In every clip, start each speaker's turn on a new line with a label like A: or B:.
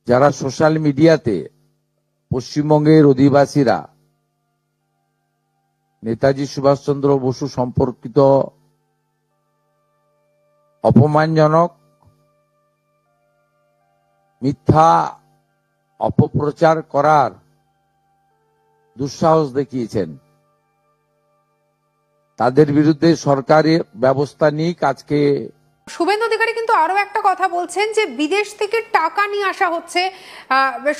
A: যারা সোশ্যাল মিডিয়াতে পশ্চিমবঙ্গের অধিবাসীরা নেতাজি সুভাষচন্দ্র বসু সম্পর্কিত অপমানজনক মিথ্যা অপপ্রচার করার দুঃসাহস দেখিয়েছেন, তাদের বিরুদ্ধে সরকারি ব্যবস্থা নিক। আজকে
B: শুভেন্দু অধিকারী কিন্তু আরো একটা কথা বলছেন যে বিদেশ থেকে টাকা নিয়ে আসা হচ্ছে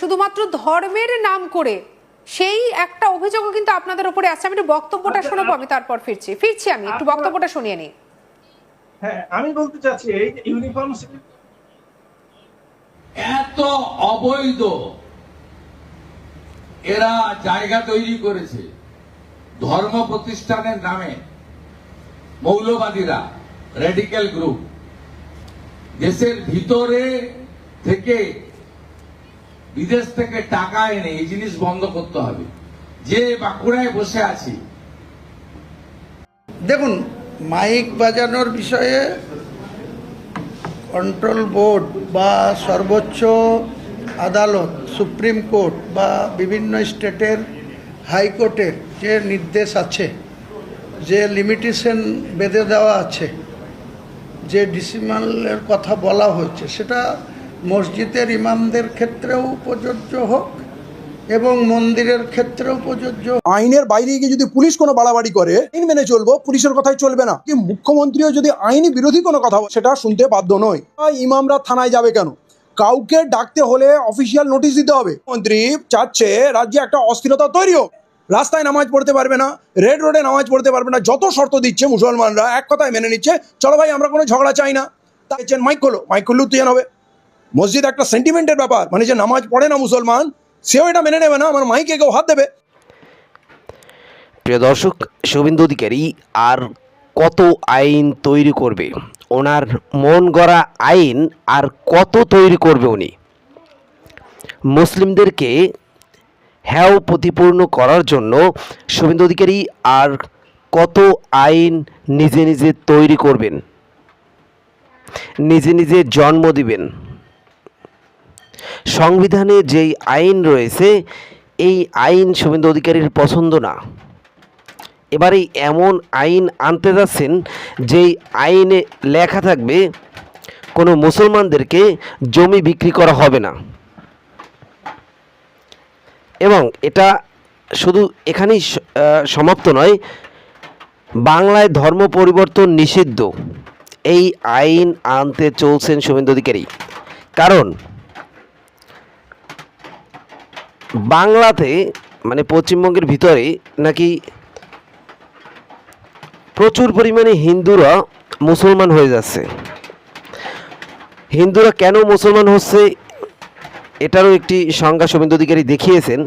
B: শুধুমাত্র ধর্মের নাম করে, সেই একটা অভিযোগও কিন্তু আপনাদের উপরে আসছে। আমি একটু বক্তব্যটা শোনাবো, আমি তারপর ফিরছি আমি একটু বক্তব্যটা শুনিয়ে নিই।
C: হ্যাঁ, আমি বলতে চাচ্ছি এই ইউনিফর্ম
D: এত অবৈধ এরা জায়গা তৈরি করেছে ধর্ম প্রতিষ্ঠানের নামে। মৌলবাদীরা, রেডিক্যাল গ্রুপ দেশের ভিতরে থেকে বিদেশ থেকে টাকা এনে এই জিনিস বন্ধ করতে হবে। যে বাঁকুড়ায় বসে আছি,
E: দেখুন, মাইক বাজানোর বিষয়ে কন্ট্রোল বোর্ড বা সর্বোচ্চ আদালত, সুপ্রিম কোর্ট বা বিভিন্ন স্টেটের হাইকোর্টের যে নির্দেশ আছে, যে লিমিটেশন বেঁধে দেওয়া আছে, যে ডিসিমালের কথা বলা হয়েছে, সেটা মসজিদের ইমামদের ক্ষেত্রেও প্রযোজ্য হোক এবং মন্দিরের ক্ষেত্রেও প্রযোজ্য।
F: আইনের বাইরে গিয়ে যদি পুলিশ কোনো বাড়াবাড়ি করে, আইন মেনে চলবো, পুলিশের কথাই চলবে না। কি মুখ্যমন্ত্রীও যদি আইনি বিরোধী কোনো কথা সেটা শুনতে বাধ্য নয়। ইমামরা থানায় যাবে কেন? কাউকে ডাকতে হলে অফিসিয়াল নোটিশ দিতে হবে। মন্ত্রী চাচ্ছে রাজ্যে একটা অস্থিরতা তৈরি হোক, রাস্তায় নামাজ পড়তে পারবে না, রেড রোডে নামাজ পড়তে পারবে না। যত শর্ত দিচ্ছে মুসলমানরা এক কথায় মেনে নিচ্ছে, চলো ভাই আমরা কোনো ঝগড়া চাই না। তাই মাইক খোলো, মাইক খুললে উত্তেজন হবে। মসজিদ একটা সেন্টিমেন্টের ব্যাপার, মানে যে নামাজ পড়ে না মুসলমান, সেও এটা মেনে নেবে না আমার মাইকে কেউ হাত দেবে।
G: প্রিয় দর্শক, শুভেন্দু অধিকারী আর কত আইন তৈরি করবে? ওনার মন গড়া আইন আর কত তৈরি করবে উনি? মুসলিমদেরকে হ্যাও প্রতিপূর্ণ করার জন্য শুভেন্দু অধিকারী আর কত আইন নিজে নিজে তৈরি করবেন, নিজে নিজে জন্ম দিবেন। সংবিধানে যেই আইন রয়েছে, এই আইন শুভেন্দু অধিকারীর পছন্দ না। এবারে এমন আইন আনতে যাচ্ছেন যেই আইনে লেখা থাকবে কোনো মুসলমানদেরকে জমি বিক্রি করা হবে না। এবং এটা শুধু এখানেই সমাপ্ত নয়, বাংলায় ধর্ম পরিবর্তন নিষিদ্ধ এই আইন আনতে চলছেন শুভেন্দু অধিকারী। কারণ বাংলাতে, মানে পশ্চিমবঙ্গের ভিতরে নাকি প্রচুর পরিমাণে হিন্দুরা মুসলমান হয়ে যাচ্ছে। হিন্দুরা কেন মুসলমান হচ্ছে এটারও একটি সংজ্ঞা শুভেন্দু অধিকারী দেখিয়েছেন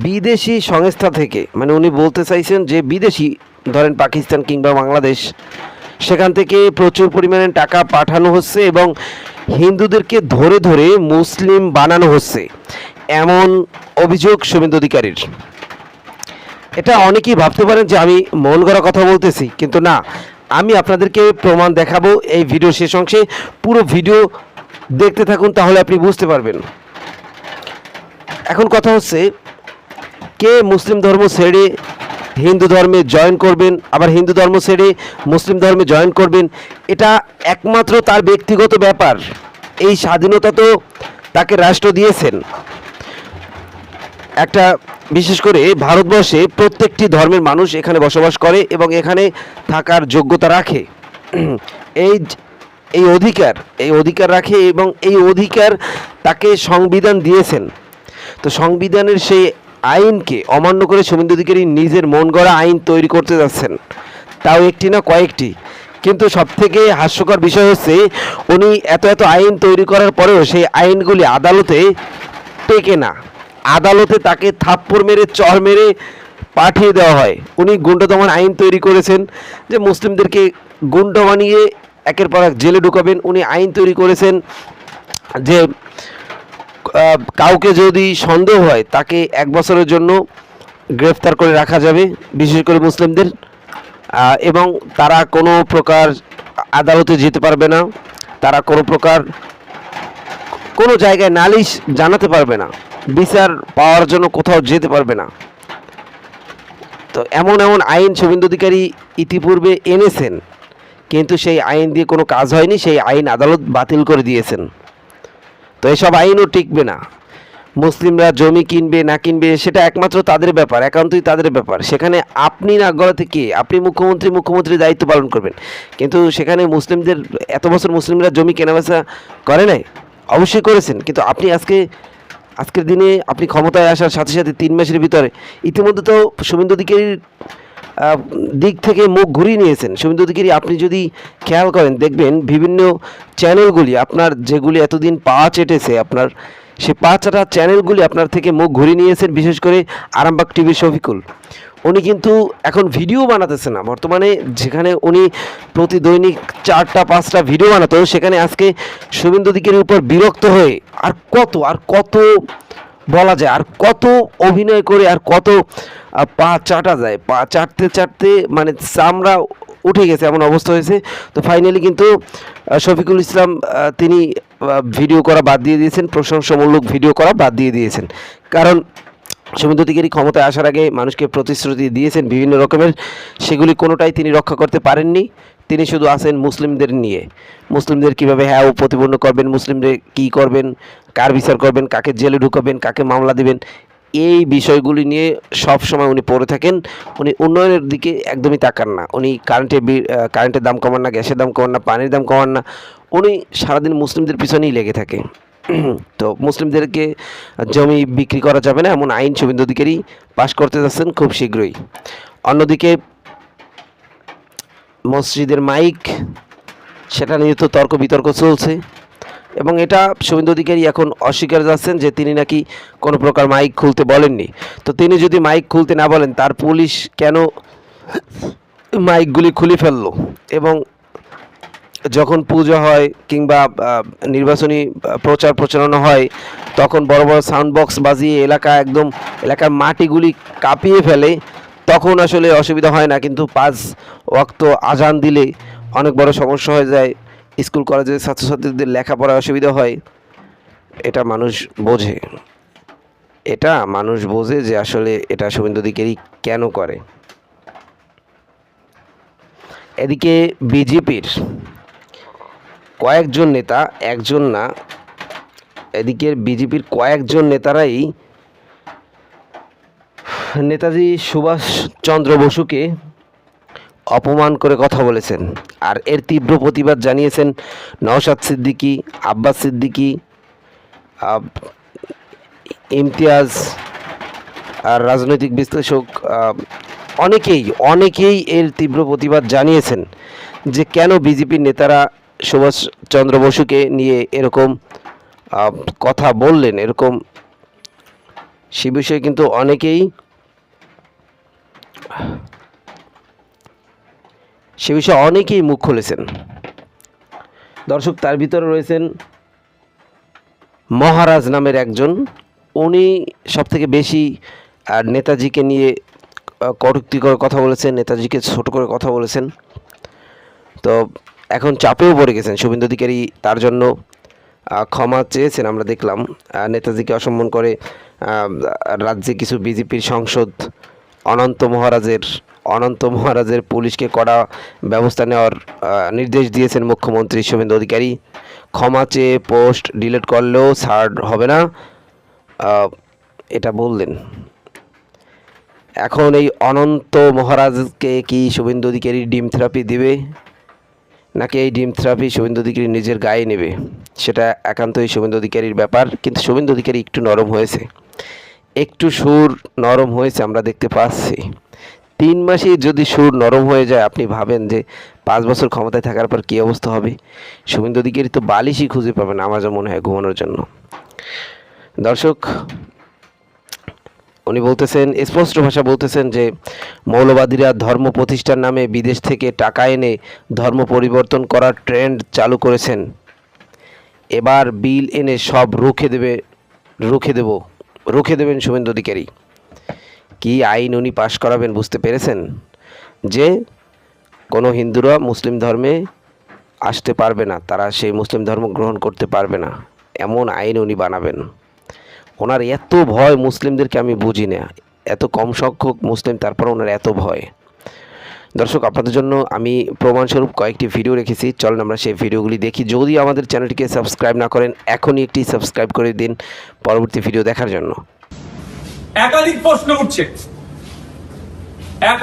G: বিদেশি সংস্থা থেকে। মানে উনি বলতে চাইছেন যে বিদেশি, ধরেন পাকিস্তান কিংবা বাংলাদেশ, সেখান থেকে প্রচুর পরিমাণে টাকা পাঠানো হচ্ছে এবং হিন্দুদেরকে ধরে ধরে মুসলিম বানানো হচ্ছে, এমন অভিযোগ শুভেন্দু অধিকারীর। এটা অনেকেই ভাবতে পারেন যে আমি মন গড়া কথা বলতেছি, কিন্তু না, আমি আপনাদেরকে প্রমাণ দেখাবো এই ভিডিও শেষ অংশে। পুরো ভিডিও দেখতে থাকুন, তাহলে আপনি বুঝতে পারবেন। এখন কথা হচ্ছে, কে মুসলিম ধর্ম ছেড়ে হিন্দু ধর্মে জয়েন করবেন, আবার হিন্দু ধর্ম ছেড়ে মুসলিম ধর্মে জয়েন করবেন, এটা একমাত্র তার ব্যক্তিগত ব্যাপার। এই স্বাধীনতা তো তাকে রাষ্ট্র দিয়েছেন। একটা বিশেষ করে ভারতবর্ষে প্রত্যেকটি ধর্মের মানুষ এখানে বসবাস করে এবং এখানে থাকার যোগ্যতা রাখে, এই অধিকার রাখে এবং এই অধিকার তাকে সংবিধান দিয়েছেন। তো সংবিধানের সেই আইনকে অমান্য করে শুভেন্দু অধিকারী নিজের মন গড়া আইন তৈরি করতে যাচ্ছেন, তাও একটি না কয়েকটি। কিন্তু সবথেকে হাস্যকর বিষয় হচ্ছে, উনি এত আইন তৈরি করার পরেও সেই আইনগুলি আদালতে টেকে না। আদালতে তাকে থাপ্পড় মেরে, চড় মেরে পাঠিয়ে দেওয়া হয়। উনি গুন্ডা দমন আইন তৈরি করেছেন যে মুসলিমদেরকে গুন্ডা বানিয়ে একের পর এক জেলে ঢুকাবেন। উনি আইন তৈরি করেছেন যে কাউকে যদি সন্দেহ হয় তাকে 1 বছরের জন্য গ্রেফতার করে রাখা যাবে, বিশেষ করে মুসলিমদের, এবং তারা কোনো প্রকার আদালতে যেতে পারবে না, তারা কোনো প্রকার কোনো জায়গায় নালিশ জানাতে পারবে না, বিচার পাওয়ার জন্য কোথাও যেতে পারবে না। তো এমন এমন আইন শুভেন্দু অধিকারী ইতিপূর্বে এনেছেন, কিন্তু সেই আইন দিয়ে কোনো কাজ হয়নি, সেই আইন আদালত বাতিল করে দিয়েছেন। তো এসব আইনও টিকবে না। মুসলিমরা জমি কিনবে না কিনবে সেটা একমাত্র তাদের ব্যাপার, একান্তই তাদের ব্যাপার। সেখানে আপনি নাক গলাতে কে? আপনি মুখ্যমন্ত্রীর দায়িত্ব পালন করবেন, কিন্তু সেখানে মুসলিমদের এত বছর মুসলিমরা জমি কেনাবেচা করে নাই? অবশ্যই করেছেন, কিন্তু আপনি আজকের দিনে আপনি ক্ষমতায় আসার সাথে সাথে 3 মাসের ভিতরে ইতিমধ্যে তো শুভেন্দু অধিকারীর দিক থেকে মুখ ঘুরিয়ে নিয়েছেন। শুভেন্দু অধিকারী আপনি যদি খেয়াল করেন দেখবেন বিভিন্ন চ্যানেলগুলি আপনার যেগুলি এতদিন পা চেটেছে, আপনার সে পা চাটা চ্যানেলগুলি আপনার থেকে মুখ ঘুরিয়ে নিয়েছেন। বিশেষ করে আরামবাগ টিভির শফিকুল, উনি কিন্তু এখন ভিডিও বানাতেছে না বর্তমানে। যেখানে উনি প্রতি দৈনিক 4টা-5টা ভিডিও বানাতো, সেখানে আজকে শুভেন্দু অধিকারীর উপর বিরক্ত হয়ে আর কত বলা যায়, আর কত অভিনয় করে, আর কত পা চাটা যায়। পা চাটতে মানে চামড়া উঠে গেছে, এমন অবস্থা হয়েছে। তো ফাইনালি কিন্তু শফিকুল ইসলাম তিনি ভিডিও করা বাদ দিয়ে দিয়েছেন, প্রশংসামূলক ভিডিও করা বাদ দিয়ে দিয়েছেন। কারণ শুভেন্দু অধিকারী ক্ষমতায় আসার আগে মানুষকে প্রতিশ্রুতি দিয়েছেন বিভিন্ন রকমের, সেগুলি কোনোটাই তিনি রক্ষা করতে পারেননি। তিনি শুধু আছেন মুসলিমদের নিয়ে, মুসলিমদের কীভাবে প্রতিপন্ন করবেন, মুসলিমদের কী করবেন, কার বিচার করবেন, কাকে জেলে ঢুকাবেন, কাকে মামলা দেবেন, এই বিষয়গুলি নিয়ে সব সময় উনি পড়ে থাকেন। উনি উন্নয়নের দিকে একদমই তাকান না। উনি কারেন্টের দাম কমান না, গ্যাসের দাম কমান না, পানির দাম কমান না, উনি সারাদিন মুসলিমদের পিছনেই লেগে থাকে। তো মুসলিমদেরকে জমি বিক্রি করা যাবে না এমন আইন শুভেন্দু অধিকারী পাশ করতে যাচ্ছেন খুব শীঘ্রই। অন্যদিকে মসজিদের মাইক, সেটা নিয়ে তো তর্ক বিতর্ক চলছে, এবং এটা শুভেন্দু অধিকারী এখন অস্বীকার যাচ্ছেন যে তিনি নাকি কোনো প্রকার মাইক খুলতে বলেননি। তো তিনি যদি মাইক খুলতে না বলেন, তার পুলিশ কেন মাইকগুলি খুলে ফেললো? এবং যখন পুজো হয় কিংবা নির্বাচনী প্রচার প্রচারণা হয়, তখন বড় বড় সাউন্ড বক্স বাজিয়ে এলাকার মাটিগুলি কাঁপিয়ে ফেলে, তখন আসলে অসুবিধা হয় না। কিন্তু 5 ওয়াক্ত আজান দিলে অনেক বড় সমস্যা হয়ে যায়, স্কুল কলেজের ছাত্রছাত্রীদের লেখাপড়ায় অসুবিধা হয়। এটা মানুষ বোঝে যে আসলে এটা শুভেন্দু অধিকারী কেন করে। এদিকে বিজেপির কয়েকজন নেতা, একজন না, এদিকে বিজেপির কয়েকজন নেতারাই নেতাজি সুভাষচন্দ্র বসুকে অপমান করে কথা বলেছেন। আর এর তীব্র প্রতিবাদ জানিয়েছেন নওশাদ সিদ্দিকী, আব্বাস সিদ্দিকী, ইমতিয়াজ, আর রাজনৈতিক বিশ্লেষক অনেকেই এর তীব্র প্রতিবাদ জানিয়েছেন যে কেন বিজেপির নেতারা সুভাষচন্দ্র বসুকে নিয়ে এরকম কথা বললেন। এরকম সে বিষয়ে কিন্তু অনেকেই মুখ খুলেছেন। দর্শক, তার ভিতরে রয়েছেন মহারাজ নামের একজন। উনি সবথেকে বেশি নেতাজিকে নিয়ে কটূক্তি করে কথা বলেছেন, নেতাজিকে ছোট করে কথা বলেছেন। তো এখন চাপেও পড়ে গেছেন শুভেন্দু অধিকারী, তার জন্য ক্ষমা চেয়েছেন। আমরা দেখলাম নেতাজিকে অসম্মান করে রাজ্যে কিছু বিজেপির সাংসদ অনন্ত মহারাজের পুলিশকে কড়া ব্যবস্থা নেওয়ার নির্দেশ দিয়েছেন মুখ্যমন্ত্রী শুভেন্দু অধিকারী। ক্ষমা চেয়ে পোস্ট ডিলিট করলেও ছাড় হবে না, এটা বললেন। এখন এই অনন্ত মহারাজকে কি শুভেন্দু অধিকারী ডিম থেরাপি দেবে, নাকি এই ডিম থেরাপি শুভেন্দু অধিকারী নিজের গায়ে নেবে, সেটা একান্তই শুভেন্দু অধিকারীর ব্যাপার। কিন্তু শুভেন্দু অধিকারী একটু নরম হয়েছে, একটু সুর নরম হয়েছে, আমরা দেখতে পাচ্ছি। 3 মাসে যদি সুর নরম হয়ে যায়, আপনি ভাবেন যে 5 বছর ক্ষমতায় থাকার পর কী অবস্থা হবে। শুভেন্দু অধিকারী তো বালিশই খুঁজে পাবেন আমার যা মনে হয় ঘুমানোর জন্য। দর্শক, উনি বলতেছেন, স্পষ্ট ভাষা বলতেছেন যে মৌলবাদীরা ধর্ম প্রতিষ্ঠার নামে বিদেশ থেকে টাকা এনে ধর্ম পরিবর্তন করার ট্রেন্ড চালু করেছেন। এবার বিল এনে সব রুখে দেবেন শুভেন্দু অধিকারী। কি আইন উনি পাশ করাবেন বুঝতে পেরেছেন? যে কোনো হিন্দুরা মুসলিম ধর্মে আসতে পারবে না, তারা সেই মুসলিম ধর্ম গ্রহণ করতে পারবে না। এমন আইন উনি বানাবেন। ওনার এত ভয় মুসলিমদেরকে আমি বুঝি না, এত কম সংখ্যক মুসলিম, তারপর ওনার এত ভয়। দর্শক, আপনাদের জন্য আমি প্রমাণস্বরূপ কয়েকটি ভিডিও রেখেছি, চলেন আমরা সেই ভিডিওগুলি দেখি। যদি আমাদের চ্যানেলটিকে সাবস্ক্রাইব না করেন, এখনই একটি সাবস্ক্রাইব করে দিন পরবর্তী ভিডিও দেখার জন্য।
H: একাধিক প্রশ্ন উঠছে।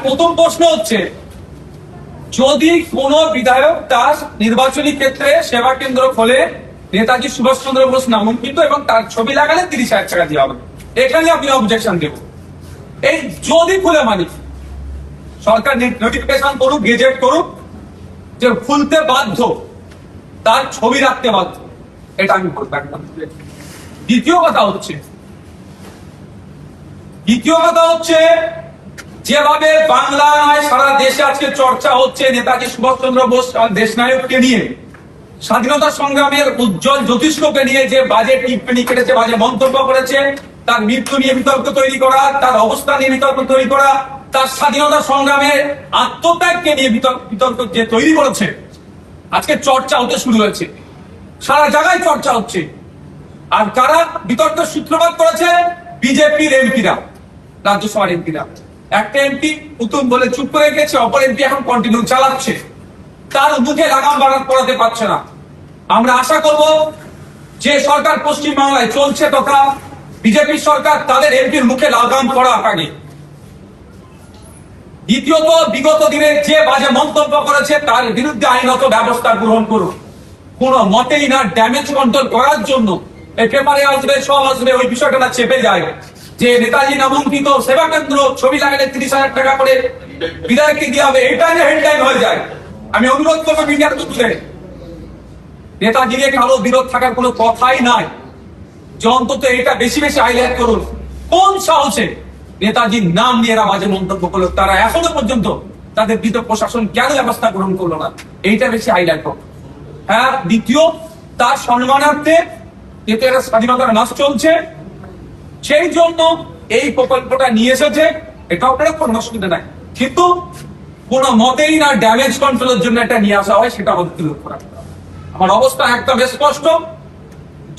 H: প্রথম প্রশ্ন হচ্ছে, যদি কোন বিধায়ক তার নির্বাচনী ক্ষেত্রে সেবা কেন্দ্র খোলে, নেতাজি সুভাষচন্দ্র বোস নামাঙ্কিত, এবং তার ছবি লাগালে 30,000 টাকা দেওয়া হবে, এখানে আপনি অবজেকশন দেবেন। এই যদি খুলে মানি, সরকার নোটিফিকেশন করুক, গেজেট করুক, যে খুলতে বাধ্য, তার ছবি রাখতে বাধ্য, এটা আমি বলতে পারতাম। দ্বিতীয় কথা হচ্ছে যেভাবে বাংলায় সারা দেশে আজকে চর্চা হচ্ছে নেতাজি সুভাষচন্দ্র বোস দেশনায়ককে নিয়ে, স্বাধীনতা সংগ্রামের উজ্জ্বল জ্যোতিষ্ককে নিয়ে যে বাজে টিপ্পনি কেটেছে, বাজে মন্তব্য করেছে, তার মৃত্যু নিয়ে বিতর্ক তৈরি করা, তার অবস্থা নিয়ে বিতর্ক তৈরি করা, তার স্বাধীনতা সংগ্রামের আত্মত্যাগকে নিয়ে বিতর্ক যে তৈরি করেছে, আজকে চর্চা হতে শুরু হয়েছে, সারা জায়গায় চর্চা হচ্ছে। আর কারা বিতর্কের সূত্রপাত করেছে? বিজেপির এমপিরা, রাজ্যসভার এমপিরা। একটা এমপি পুতুম বলে চুপ করে গেছে, অপর এমপি এখন কন্টিনিউ চালাচ্ছে, তার মুখে লাগাম পড়াতে পারছে না। আমরা আশা করব যে সরকার পশ্চিমবাংলায় চলছে তথা বিজেপি সরকার, তাদের এমপির মুখে লাগাম পড়া আগে। দ্বিতীয়ত, বিগত দিনে যে বাজে মন্তব্য করেছে তার বিরুদ্ধে আইনত ব্যবস্থা গ্রহণ করুন। কোন মতেই না ড্যামেজ কন্ট্রোল করার জন্য এই পেপারে আসবে, সব আসবে, ওই বিষয়টা না চেপে যায় যে নেতাজি নামাঙ্কিত সেবা কেন্দ্র, ছবি লাগালে 30,000 টাকা করে বিধায়ককে দেওয়া হবে, এটা হেডলাইন হয়ে যায়। আমি অনুরোধ করবো মিডিয়ার তুলে, নেতাজির কারো বিরোধ থাকার কোনো কথাই নাই, যে অন্তত এটা বেশি বেশি হাইলাইট করুন। কোন সাহসে নেতাজির নাম নিয়ে এরা বাজে মন্তব্য করলো, তারা এখনো পর্যন্ত তাদের বিরুদ্ধে প্রশাসন কেন ব্যবস্থা গ্রহণ করলো না, এইটা বেশি হাইলাইট করো। হ্যাঁ, দ্বিতীয়, তার সম্মানার্থে যেহেতু এটা স্বাধীনতার মাস চলছে, সেই জন্য এই প্রকল্পটা নিয়ে এসেছে, এটা আপনারা কোনো অসুবিধা নাই, কিন্তু কোন মতেই না ড্যামেজ কন্ট্রোলের জন্য এটা নিয়ে আসা হয়, সেটা আমাদের লক্ষ্য রাখতে হবে। আমার অবস্থা একদম স্পষ্ট,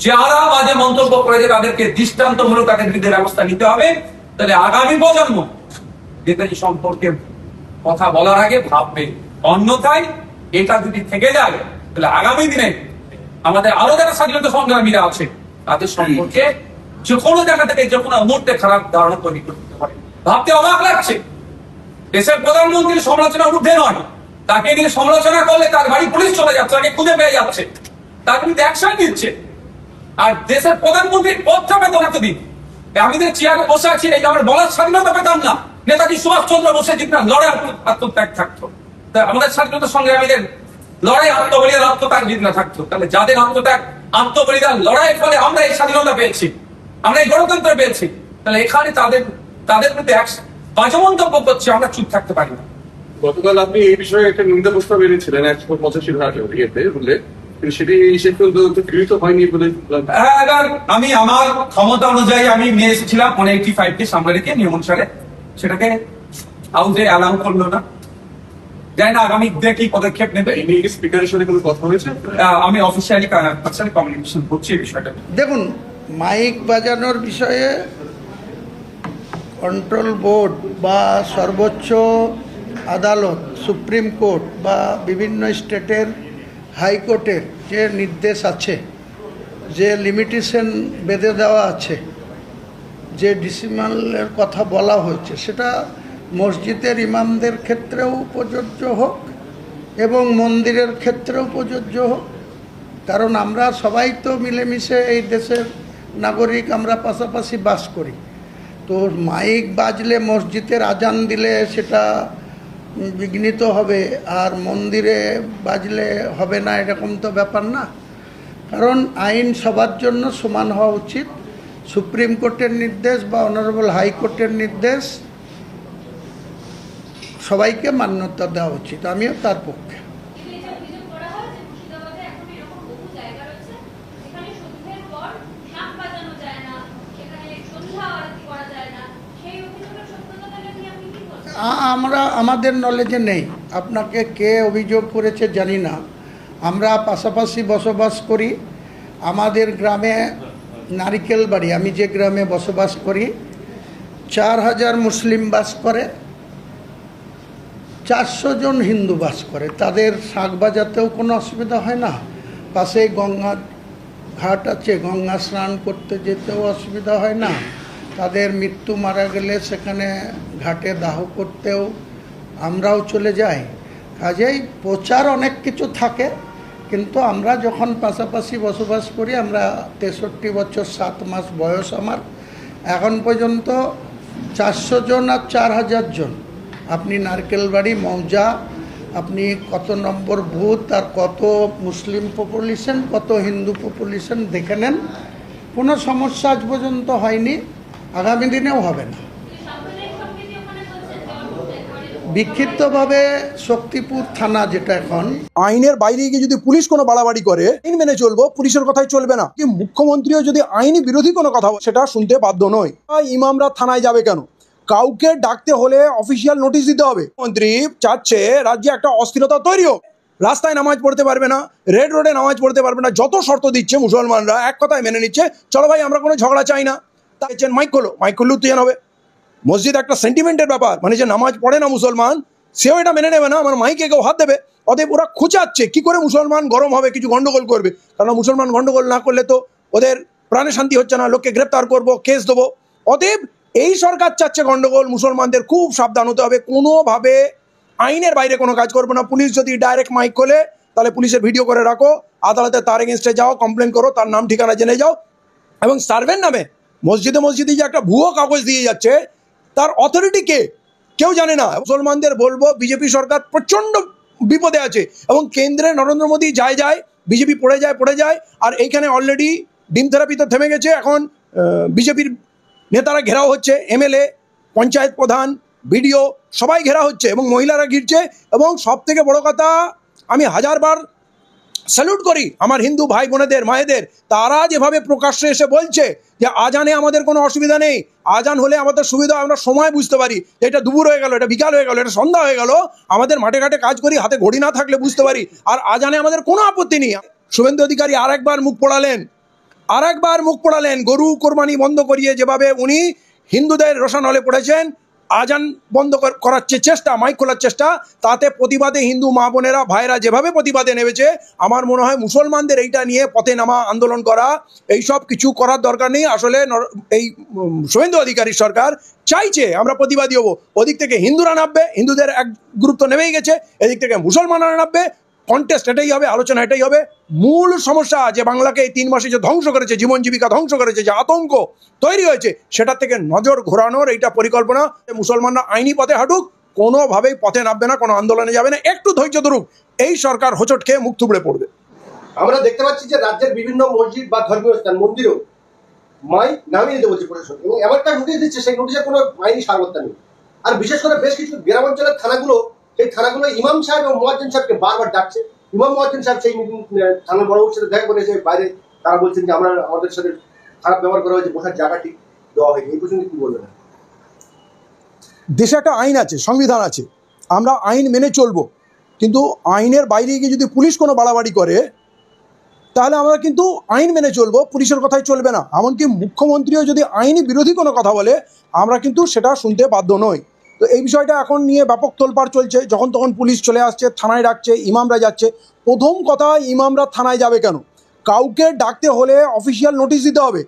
H: যারা বাজে মন্তব্য করেছে তাদেরকে দৃষ্টান্তমূলক তাদের বিরুদ্ধে ব্যবস্থা নিতে হবে। তাহলে আগামী প্রজন্ম নেতাজি সম্পর্কে কথা বলার আগে ভাববে, অন্যথায় এটা যদি থেকে যায় তাহলে আগামী দিনে আমাদের আরো যারা স্বাধীনতা সংগ্রামীরা আছে তাদের সম্পর্কে যে কোনো জায়গা থেকে যে কোনো মুহূর্তে খারাপ ধারণা তৈরি করতে পারে। ভাবতে অবাক লাগছে, দেশের প্রধানমন্ত্রীর সমালোচনা ঊর্ধ্বে নয়, তাকে নিয়ে সমালোচনা করলে তার বাড়ি পুলিশ চলে যাচ্ছে, তাকে খুঁজে পেয়ে যাচ্ছে, তার বিরুদ্ধে অ্যাকশন নিচ্ছে। আর দেশের প্রধানমন্ত্রীর পদটা পেতাম এতদিন, আমি যে চেয়ারে বসে আছি, এই আমার বলার স্বাধীনতা পেতাম না, নেতাজি সুভাষচন্দ্র বসে যেটা লড়াই আত্মত্যাগ থাকতো, আমাদের স্বাধীনতা সংগ্রামীদের লড়াই আত্মবলিদান আত্মত্যাগ যদি না থাকতো, তাহলে যাদের আত্মত্যাগ আত্মবলিদান লড়াইয়ের ফলে আমরা এই স্বাধীনতা পেয়েছি, আমরা এই গণতন্ত্র পেয়েছি, তাহলে এখানে তাদের প্রতি বাজে মন্তব্য করছে, আমরা চুপ থাকতে পারি না।
I: গতকাল আপনি এই বিষয়ে একটা নিন্দা প্রস্তাব এনেছিলেন 185 ধারা উল্লেখ, কিন্তু সেটি সে পর্যন্ত গৃহীত হয়নি বলে।
H: আমি আমার ক্ষমতা অনুযায়ী আমি নিয়ে এসেছিলাম 185 কে সামনে রেখে নিয়ম অনুসারে, সেটাকে হাউসে অ্যালাউ করলো না, জানি না আগামী কি পদক্ষেপ নেবে।
I: স্পিকারের সাথে কোনো কথা হয়েছে?
H: আমি অফিসিয়ালি কমিউনিকেশন করছি এই বিষয়টা।
E: দেখুন, মাইক বাজানোর বিষয়ে কন্ট্রোল বোর্ড বা সর্বোচ্চ আদালত, সুপ্রিম কোর্ট বা বিভিন্ন স্টেটের হাইকোর্টের যে নির্দেশ আছে, যে লিমিটেশন বেঁধে দেওয়া আছে, যে ডিসিমালের কথা বলা হয়েছে, সেটা মসজিদের ইমামদের ক্ষেত্রেও প্রযোজ্য হোক এবং মন্দিরের ক্ষেত্রেও প্রযোজ্য হোক। কারণ আমরা সবাই তো মিলেমিশে এই দেশের নাগরিক, আমরা পাশাপাশি বাস করি। তো মাইক বাজলে, মসজিদের আজান দিলে সেটা বিঘ্নিত হবে, আর মন্দিরে বাজলে হবে না, এরকম তো ব্যাপার না। কারণ আইন সবার জন্য সমান হওয়া উচিত। সুপ্রিম কোর্টের নির্দেশ বা অনারেবল হাইকোর্টের নির্দেশ সবাইকে মান্যতা দেওয়া উচিত, আমিও তার পক্ষে। আমাদের নলেজে নেই, আপনাকে কে অভিযোগ করেছে জানি না। আমরা পাশাপাশি বসবাস করি, আমাদের গ্রামে নারিকেল বাড়ি, আমি যে গ্রামে বসবাস করি, 4000 মুসলিম বাস করে, 400 জন হিন্দু বাস করে। তাদের শাক বাজাতেও কোনো অসুবিধা হয় না, পাশেই গঙ্গা ঘাট আছে, গঙ্গা স্নান করতে যেতেও অসুবিধা হয় না। তাদের মৃত্যু মারা গেলে সেখানে ঘাটে দাহ করতেও আমরাও চলে যাই। কাজেই প্রচার অনেক কিছু থাকে, কিন্তু আমরা যখন পাশাপাশি বসবাস করি, আমরা 63 বছর 7 মাস বয়স আমার, এখন পর্যন্ত 400 জন আর 4000 জন, আপনি নারকেলবাড়ি মৌজা, আপনি কত নম্বর বুথ আর কত মুসলিম পপুলেশন কত হিন্দু পপুলেশন দেখে নেন, কোনো সমস্যা আজ পর্যন্ত হয়নি, আগামী দিনেও হবে না। বিক্ষিপ্তভাবে শক্তিপুর থানা, যেটা এখন
F: আইনের বাইরে গিয়ে যদি পুলিশ কোনো বাড়াবাড়ি করে, আইন মেনে চলবো, পুলিশের কথাই চলবে না। কি মুখ্যমন্ত্রীও যদি আইনি বিরোধী কোনো কথা বলে, সেটা শুনতে বাধ্য নয়। ইমামরা থানায় যাবে কেন? কাউকে ডাকতে হলে অফিসিয়াল নোটিশ দিতে হবে। মন্ত্রী চাচ্ছে রাজ্যে একটা অস্থিরতা তৈরি হোক, রাস্তায় নামাজ পড়তে পারবে না, রেড রোডে নামাজ পড়তে পারবে না, যত শর্ত দিচ্ছে মুসলমানরা এক কথায় মেনে নিচ্ছে, চলো ভাই আমরা কোনো ঝগড়া চাই না। তাই মাইক খোলো, মাইক খুললে উত্তেজন হবে। মসজিদ একটা সেন্টিমেন্টের ব্যাপার, মানে যে নামাজ পড়ে না মুসলমান, সেও এটা মেনে নেবে না আমার মাইকে কেউ হাত দেবে। অতএব ওরা খুঁচাচ্ছে কি করে মুসলমান গরম হবে, কিছু গন্ডগোল করবে, কারণ মুসলমান গন্ডগোল না করলে তো ওদের প্রাণে শান্তি হচ্ছে না, লোককে গ্রেপ্তার করবো, কেস দেবো। অতএব এই সরকার চাচ্ছে গন্ডগোল, মুসলমানদের খুব সাবধান হতে হবে, কোনোভাবে আইনের বাইরে কোনো কাজ করবো না। পুলিশ যদি ডাইরেক্ট মাইক খোলে, তাহলে পুলিশের ভিডিও করে রাখো, আদালতে তার এগেনস্টে যাও, কমপ্লেন করো, তার নাম ঠিকানা জেনে যাও। এবং সার্ভের নামে মসজিদে মসজিদে যে একটা ভুয়ো কাগজ দিয়ে যাচ্ছে, তার অথরিটি কে কেউ জানে না। মুসলমানদের বলবো, বিজেপি সরকার প্রচণ্ড বিপদে আছে, এবং কেন্দ্রে নরেন্দ্র মোদী যায় বিজেপি পড়ে যায়। আর এইখানে অলরেডি ডিম থেরাপি তো থেমে গেছে, এখন বিজেপির নেতারা ঘেরাও হচ্ছে, এমএলএ, পঞ্চায়েত প্রধান, বিডিও সবাই ঘেরা হচ্ছে, এবং মহিলারা ঘিরছে। এবং সব থেকে বড় কথা, আমি 1000বার স্যালুট করি আমার হিন্দু ভাই বোনেদের, মায়েদের, তারা যেভাবে প্রকাশ্যে এসে বলছে যে আজানে আমাদের কোনো অসুবিধা নেই, আজান হলে আমাদের সুবিধা, আমরা সময় বুঝতে পারি, এটা দুপুর হয়ে গেল, এটা বিকাল হয়ে গেল, এটা সন্ধ্যা হয়ে গেল, আমাদের মাঠে ঘাটে কাজ করি, হাতে ঘড়ি না থাকলে বুঝতে পারি, আর আজানে আমাদের কোনো আপত্তি নেই। শুভেন্দু অধিকারী আরেকবার মুখ পোড়ালেন, গরু কোরবানি বন্ধ করিয়ে যেভাবে উনি হিন্দুদের রোশানলে পড়েছেন, আজান বন্ধ করার চেষ্টা, মাইক খোলার চেষ্টা, তাতে প্রতিবাদে হিন্দু মা বোনেরা ভাইরা যেভাবে প্রতিবাদে নেমেছে, আমার মনে হয় মুসলমানদের এইটা নিয়ে পথে নামা, আন্দোলন করা, এইসব কিছু করার দরকার নেই। আসলে এই শুভেন্দু অধিকারীর সরকার চাইছে আমরা প্রতিবাদী হবো, ওদিক থেকে হিন্দুরা নামবে, হিন্দুদের এক গ্রুপ তো নেমেই গেছে, এদিক থেকে মুসলমানরা নামবে, কন্টেস্ট এটাই হবে, আলোচনা এটাই হবে। মূল সমস্যা যে বাংলাকে এই 3 মাসে যে ধ্বংস করেছে, জীবন জীবিকা ধ্বংস করেছে, যে আতঙ্ক তৈরি হয়েছে, সেটা থেকে নজর ঘোরানোর এইটা পরিকল্পনা। মুসলমানরা আইনি পথে হাঁটুক, কোনোভাবেই পথে নামবে না, কোনো আন্দোলনে যাবে না, একটু ধৈর্য ধরুক, এই সরকার হোঁচট খেয়ে মুখ থুবড়ে পড়বে।
J: আমরা দেখতে পাচ্ছি যে রাজ্যের বিভিন্ন মসজিদ বা ধর্মীয় স্থান, মন্দিরেও মাইক নামিয়ে দিতে বলছে প্রশাসন, এবং এমন একটা নোটিশ দিচ্ছে, সেই নোটিশের কোনো আইনি সারবত্তা নেই। আর বিশেষ করে বেশ কিছু গ্রামাঞ্চলের থানাগুলো, সেই থানাগুলো ইমাম সাহেব এবং মুয়াজ্জিন সাহেবকে বারবার ডাকছে। ইমাম মুয়াজ্জিন সাহেব সেই থানার বড়বাবুর সাথে দেখা করে এসে বাইরে তারা বলছেন যে আমাদের সাথে খারাপ ব্যবহার করা হয়েছে, বসার জায়গা ঠিক দেওয়া হয়নি। এই প্রসঙ্গে কি বলবেন?
F: দেশে একটা আইন আছে, সংবিধান আছে, আমরা আইন মেনে চলবো, কিন্তু আইনের বাইরে গিয়ে যদি পুলিশ কোনো বাড়াবাড়ি করে, তাহলে আমরা কিন্তু আইন মেনে চলবো, পুলিশের কথাই চলবে না। এমনকি মুখ্যমন্ত্রীও যদি আইনি বিরোধী কোনো কথা বলে, আমরা কিন্তু সেটা শুনতে বাধ্য নই। তো এই বিষয়টা এখন নিয়ে ব্যাপক তোলপাড় চলছে, যখন তখন পুলিশ চলে আসছে, থানায় ডাকছে, ইমামরা যাচ্ছে। প্রথম কথা, ইমামরা থানায় যাবে কেন? কাউকে ডাকতে হলে অফিসিয়াল নোটিশ দিতে হবে,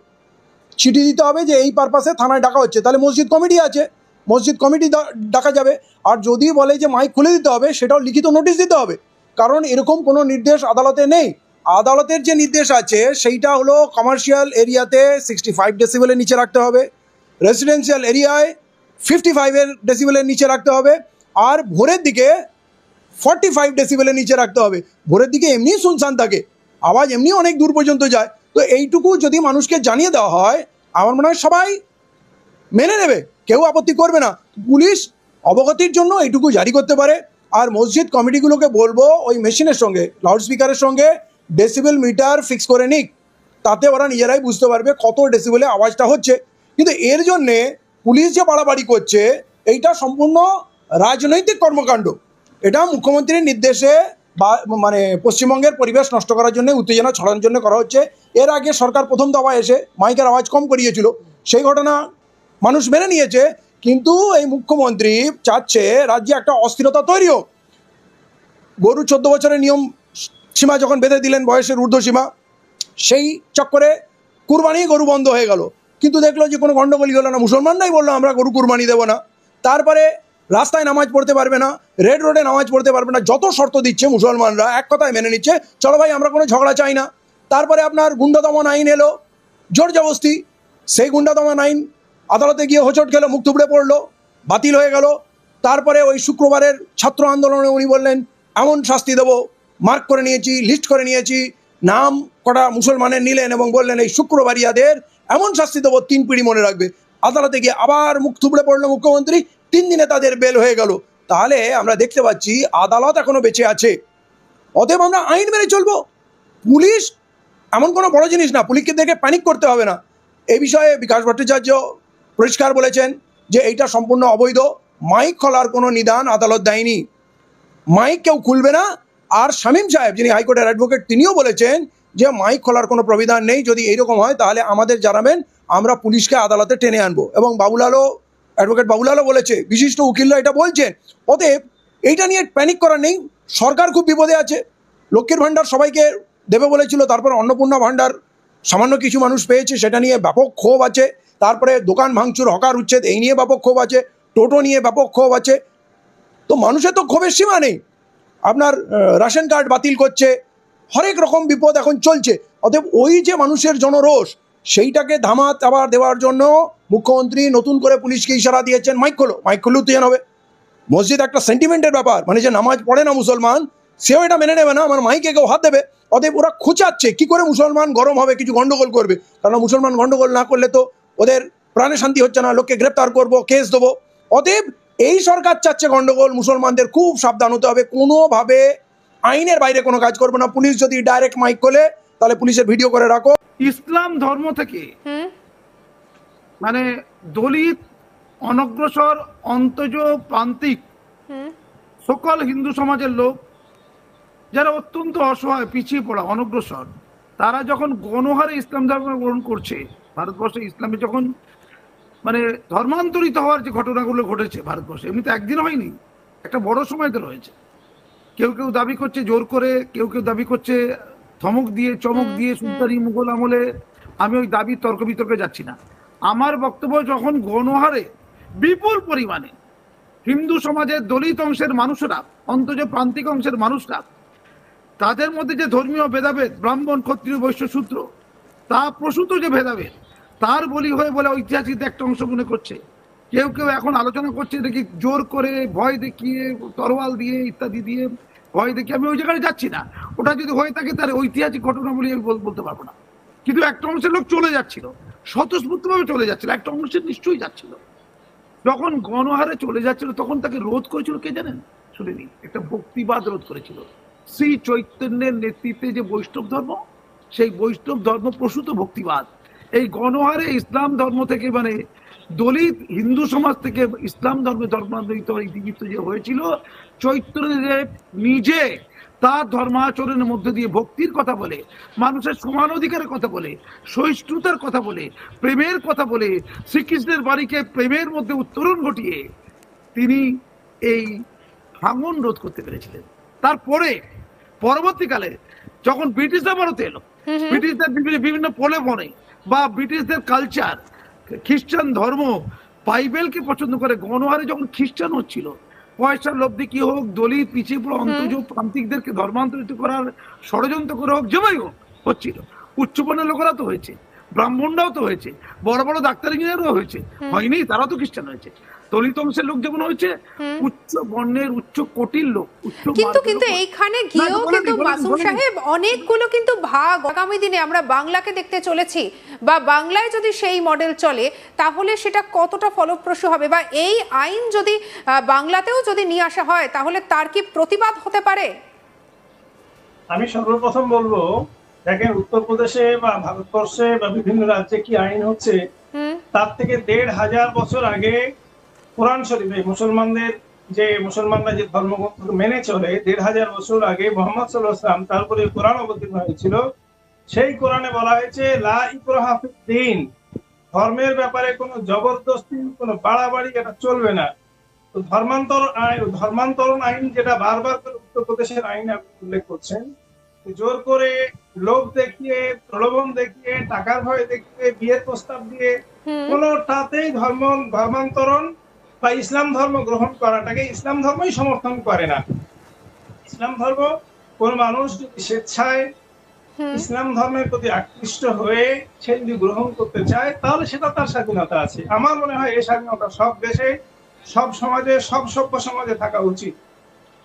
F: চিঠি দিতে হবে যে এই পারপাসে থানায় ডাকা হচ্ছে, তাহলে মসজিদ কমিটি আছে, মসজিদ কমিটি ডাকা যাবে। আর যদি বলে যে মাইক খুলে দিতে হবে, সেটাও লিখিত নোটিশ দিতে হবে, কারণ এরকম কোনো নির্দেশ আদালতে নেই। আদালতের যে নির্দেশ আছে সেইটা হলো কমার্শিয়াল এরিয়াতে 65 ডেসিবেলের নিচে রাখতে হবে, রেসিডেন্সিয়াল এরিয়ায় 55 ডেসিবেলের নিচে রাখতে হবে, আর ভোরের দিকে 45 ডেসিবেলের নিচে রাখতে হবে। ভোরের দিকে এমনি শুনশান থাকে, আওয়াজ এমনি অনেক দূর পর্যন্ত যায়। তো এইটুকু যদি মানুষকে জানিয়ে দেওয়া হয়, আমার মনে হয় সবাই মেনে নেবে, কেউ আপত্তি করবে না। পুলিশ অবগতির জন্য এইটুকু জারি করতে পারে। আর মসজিদ কমিটিগুলোকে বলবো ওই মেশিনের সঙ্গে, লাউডস্পিকারের সঙ্গে ডেসিবেল মিটার ফিক্স করে নিক, তাতে ওরা নিজেরাই বুঝতে পারবে কত ডেসিবেলে আওয়াজটা হচ্ছে। কিন্তু এর জন্যে পুলিশ যে বাড়াবাড়ি করছে, এইটা সম্পূর্ণ রাজনৈতিক কর্মকাণ্ড। এটা মুখ্যমন্ত্রীর নির্দেশে বা মানে পশ্চিমবঙ্গের পরিবেশ নষ্ট করার জন্য, উত্তেজনা ছড়ানোর জন্য করা হচ্ছে। এর আগে সরকার প্রথম দফা এসে মাইকের আওয়াজ কম করিয়েছিল, সেই ঘটনা মানুষ মেনে নিয়েছে। কিন্তু এই মুখ্যমন্ত্রী চাচ্ছে রাজ্যে একটা অস্থিরতা তৈরি হোক। গরু 14 বছরের নিয়ম সীমা যখন বেঁধে দিলেন, বয়সের ঊর্ধ্বসীমা, সেই চক্করে কুরবানি গরু বন্ধ হয়ে গেল। কিন্তু দেখলো যে কোনো গণ্ডগোলই হলো না, মুসলমানরাই বললো আমরা গরু কুরবানি দেবো না। তারপরে রাস্তায় নামাজ পড়তে পারবে না, রেড রোডে নামাজ পড়তে পারবে না, যত শর্ত দিচ্ছে মুসলমানরা এক কথায় মেনে নিচ্ছে, চলো ভাই আমরা কোনো ঝগড়া চাই না। তারপরে আপনার গুন্ডা দমন আইন এলো, জোর জবস্তি, সেই গুন্ডা দমন আইন আদালতে গিয়ে হোঁচট খেলো, মুখ থুবড়ে পড়লো, বাতিল হয়ে গেল। তারপরে ওই শুক্রবারের ছাত্র আন্দোলনে উনি বললেন এমন শাস্তি দেবো, মার্ক করে নিয়েছি, লিস্ট করে নিয়েছি, নাম কটা মুসলমানের নিলেন এবং বললেন এই শুক্রবারিয়াদের এমন শাস্তি দেবো 3 পিঁড়ি মনে রাখবে। আদালতে গিয়ে আবার মুখ থুবড়ে পড়লো মুখ্যমন্ত্রী, 3 দিনে তাদের বেল হয়ে গেল। তাহলে আমরা দেখতে পাচ্ছি আদালত এখনো বেঁচে আছে। অতএব আমরা আইন মেনে চলবো। পুলিশ এমন কোনো বড় জিনিস না, পুলিশকে দেখে প্যানিক করতে হবে না। এই বিষয়ে বিকাশ ভট্টাচার্য পরিষ্কার বলেছেন যে এইটা সম্পূর্ণ অবৈধ। মাইক খোলার কোনো নিদান আদালত দেয়নি, মাইক কেউ খুলবে না। আর শামীম সাহেব, যিনি হাইকোর্টের অ্যাডভোকেট, তিনিও বলেছেন যে মাইক খোলার কোনো প্রবিধান নেই। যদি এইরকম হয় তাহলে আমাদের জানাবেন, আমরা পুলিশকে আদালতে টেনে আনবো। এবং বাবুলালও, অ্যাডভোকেট বাবুলালও বলেছে, বিশিষ্ট উকিলরা এটা বলছেন। অতএব এইটা নিয়ে প্যানিক করার নেই। সরকার খুব বিপদে আছে। লক্ষ্মীর ভাণ্ডার সবাইকে দেবে বলেছিল, তারপর অন্নপূর্ণা ভাণ্ডার সামান্য কিছু মানুষ পেয়েছে, সেটা নিয়ে ব্যাপক ক্ষোভ আছে। তারপরে দোকান ভাঙচুর, হকার উচ্ছেদ, এই নিয়ে ব্যাপক ক্ষোভ আছে। টোটো নিয়ে ব্যাপক ক্ষোভ আছে। তো মানুষের তো ক্ষোভের সীমা নেই। আপনার রেশন কার্ড বাতিল করছে, হরেক রকম বিপদ এখন চলছে। অতএব ওই যে মানুষের জনরোষ, সেইটাকে ধামাত আবার দেওয়ার জন্য মুখ্যমন্ত্রী নতুন করে পুলিশকে ইশারা দিয়েছেন, মাইক খোলো। মাইক খুললেও তো হবে। মসজিদ একটা সেন্টিমেন্টের ব্যাপার, মানে যে নামাজ পড়ে না মুসলমান, সেও এটা মেনে নেবে না আমার মাইকে কেউ হাত দেবে। অতএব ওরা খোঁচাচ্ছে কি করে মুসলমান গরম হবে, কিছু গন্ডগোল করবে। কারণ মুসলমান গন্ডগোল না করলে তো ওদের প্রাণে শান্তি হচ্ছে না, লোককে গ্রেপ্তার করবো, কেস দেবো। অতএব এই সরকার চাচ্ছে গন্ডগোল। মুসলমানদের খুব সাবধান হতে হবে, কোনোভাবে আইনের বাইরে কোনো কাজ করবে না। পুলিশ যদি ডাইরেক্ট মাইক খোলে তাহলে পুলিশের ভিডিও করে রাখো।
E: ইসলাম ধর্ম থেকে মানে দলিত, অনগ্রসর, অন্তজ, প্রান্তিক সকল হিন্দু সমাজের লোক যারা অত্যন্ত অসহায়, পিছিয়ে পড়া, অনগ্রসর, তারা যখন গণহারে ইসলাম ধর্ম গ্রহণ করছে, ভারতবর্ষে ইসলামে যখন মানে ধর্মান্তরিত হওয়ার যে ঘটনাগুলো ঘটেছে ভারতবর্ষে, এমনি তো একদিন হয়নি, একটা বড় সময় তো রয়েছে। কেউ কেউ দাবি করছে জোর করে, কেউ কেউ দাবি করছে ধমক দিয়ে, চমক দিয়ে, সুলতানি মুঘল আমলে। আমি ওই দাবি তর্ক বিতর্কে যাচ্ছি না। আমার বক্তব্য, যখন গণহারে বিপুল পরিমাণে হিন্দু সমাজের দলিত অংশের মানুষরা, অন্তত প্রান্তিক অংশের মানুষরা, তাদের মধ্যে যে ধর্মীয় ভেদাভেদ, ব্রাহ্মণ, ক্ষত্রিয়, বৈশ্য, শূদ্র, তা প্রসূত যে ভেদাভেদ, তার বলি হয়ে বলে ঐতিহাসিক একটা অংশ মনে করছে। কেউ কেউ এখন আলোচনা করছে দেখি জোর করে, ভয় দেখিয়ে, তরোয়াল দিয়ে, ইত্যাদি দিয়ে ভয় দেখিয়ে। আমি ওই জায়গায় যাচ্ছি না। ওটা যদি হয়ে থাকে তার ঐতিহাসিক ঘটনা বলে আমি বলতে পারবো না। কিন্তু একটা অংশের লোক চলে যাচ্ছিল, স্বতঃস্ফূর্তভাবে চলে যাচ্ছিল, একটা অংশের নিশ্চয়ই যাচ্ছিল। যখন গণহারে চলে যাচ্ছিল তখন তাকে রোধ করেছিল কে জানেন? শুনিনি, একটা ভক্তিবাদ রোধ করেছিল। শ্রী চৈতন্যের নেতৃত্বে যে বৈষ্ণব ধর্ম, সেই বৈষ্ণব ধর্ম প্রসূত ভক্তিবাদ। এই গণহারে ইসলাম ধর্ম থেকে, মানে দলিত হিন্দু সমাজ থেকে ইসলাম ধর্মে ধর্মান্তরিত ইতিবৃত্ত যে হয়েছিল, চৈতন্যদেব নিজে তার ধর্মাচরণের মধ্যে দিয়ে ভক্তির কথা বলে, মানুষের সমান অধিকারের কথা বলে, সহিষ্ণুতার কথা বলে, প্রেমের কথা বলে, শ্রীকৃষ্ণের বাড়িকে প্রেমের মধ্যে উত্তরণ ঘটিয়ে তিনি এই ভাঙন রোধ করতে পেরেছিলেন। তারপরে পরবর্তীকালে যখন ব্রিটিশরা ভারতে এলো, ব্রিটিশদের বিভিন্ন প্রলোভনে বা ব্রিটিশদের কালচার, খ্রিস্টান ধর্ম, বাইবেলকে পছন্দ করে গণহারে যখন খ্রিস্টান হচ্ছিল, পয়সার লোভে কি হোক, দলিত, পিছিয়ে পড়া, অন্তজ, প্রান্তিকদেরকে ধর্মান্তরিত করার ষড়যন্ত্র করে হোক, যেভাবে হোক হচ্ছিল। উচ্চবর্ণের লোকেরা তো হয়েছে, ব্রাহ্মণরাও তো হয়েছে, বড় বড় ডাক্তার ইঞ্জিনিয়ারও হয়েছে, হয়নি? তারা তো খ্রিস্টান হয়েছে। দলিত অংশের লোক যেমন হয়েছে, উচ্চ বর্ণের, উচ্চ কোটির লোক,
B: কিন্তু এইখানে গিয়েও কিন্তু মাসুম সাহেব অনেকগুলো কিন্তু ভাগ আগামী দিনে আমরা বাংলাকে দেখতে চলেছি, বা বাংলায় যদি সেই মডেল চলে তাহলে সেটা কতটা ফলপ্রসূ হবে, বা এই আইন যদি বাংলাতেও যদি নিয়ে আসা হয় তাহলে তার কি প্রতিবাদ হতে পারে?
C: আমি সর্বপ্রথম বলবো, দেখেন উত্তরপ্রদেশে বা ভারতবর্ষে বা বিভিন্ন রাজ্যে কি আইন হচ্ছে, তার থেকে 1500 বছর আগে কোরআন শরীফে মুসলমানদের যে মুসলমানরা যে ধর্ম মেনে চলে 1500 বছর আগে মোহাম্মদ সাল্লাল্লাহু আলাইহি ওয়াসাল্লাম তারপরে কোরআন অবতীর্ণ হয়েছিল, সেই কোরআনে বলা হয়েছে লা ইকরাহা ফিদ্দীন, ধর্মের ব্যাপারে কোনো জবরদস্তি, কোনো বাড়াবাড়ি এটা চলবে না। তো ধর্মান্তরণ আইন যেটা বারবার করে উত্তরপ্রদেশের আইনে আপনি উল্লেখ করছেন, জোর করে লোভ দেখিয়ে, প্রলোভন দেখিয়ে, টাকার ভয় দেখিয়ে, বিয়ের প্রস্তাব দিয়ে কোনোটাতেই ধর্মান্তরণ বা ইসলাম ধর্ম গ্রহণ করাটাকে ইসলাম ধর্মই সমর্থন করে না। ইসলাম ধর্ম কোন মানুষ যদি স্বেচ্ছায় ইসলাম ধর্মের প্রতি আকৃষ্ট হয়ে সে যদি গ্রহণ করতে চায় তাহলে সেটা তার স্বাধীনতা আছে। আমার মনে হয় এই স্বাধীনতা সব দেশে, সব সমাজে, সব সভ্য সমাজে থাকা উচিত।